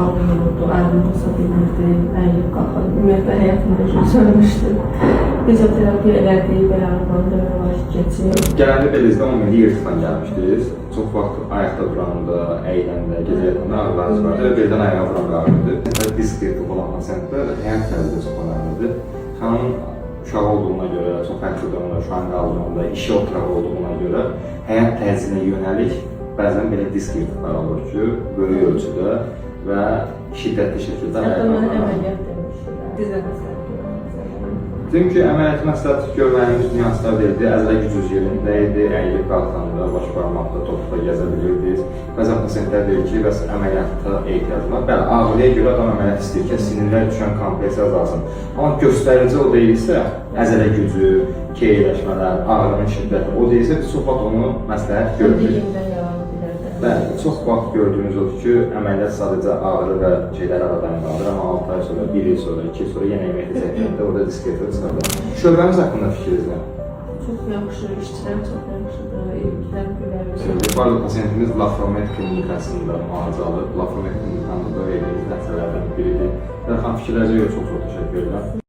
ağrıyordu, əlini basa bilmirdi, əyilib qalxırdı. Ümumiyyətlə həyatında söyləmişdi. Fizioterapiya elədik, belə arabanda yavaş keçir. Gələndə belizdə 10 illik yırtıqdan gəlmişdiniz. Çox vaxt ayaqda duranda, əyləndə, gecə yatanda ağrılarınız vardı və birdən ayağa vuran ağrıdı. Disk yırtığı olan pasiyentdə həyat tərzi çox önəmlidir. Xanımın uşaq olduğuna görə, çox həmşirdə uşağın qaldığında, işi oturaq olduğuna görə həyat tərzinə yönəlik bəzən belə disk yırtıqları olur ki, böyük ölçüdə və şiddətli şəkildə ayağa əməliyyat demişdilər. Bizə məsələ. Çünki əməliyyat məsləhət görməyimiz nüanslar verildi, əzələ gücünüz yerində idi, əyilib qalxanda, baş barmaqda, topda gəzə bilirdiniz. Bəzən pasiyentlər deyir ki, bəs əməliyyata ehtiyac var. Bəli, ağrıya görə adam əməliyyat istəyir ki, sinirlər düşən kompleks azalsın. Amma göstərici o deyilsə, əzələ gücü, keyləşmələr, ağrının şiddəti o deyilsə, biz çox vaxt onu məsləhət görürük. Bəli, çox vaxt gördüyünüz odur ki, əməliyyat sadəcə ağrı və şeylər aradan qaldır, amma 6 ay sonra, 1 il sonra, 2 il sonra yenə əməliyyat çəkəndə orada disk yırtığı çıxardır. Şöbəmiz haqqında fikriniz nə? Çox yaxşı, işçilər çox yaxşıdır, ilklər gülərdir. Bu arada pasiyentimiz Lafromet klinikasında müalicə alır. Lafromet klinikanında da verdiyimiz nəticələrdən biridir. Xanım, fikirlərinizə görə çox təşəkkür edirəm.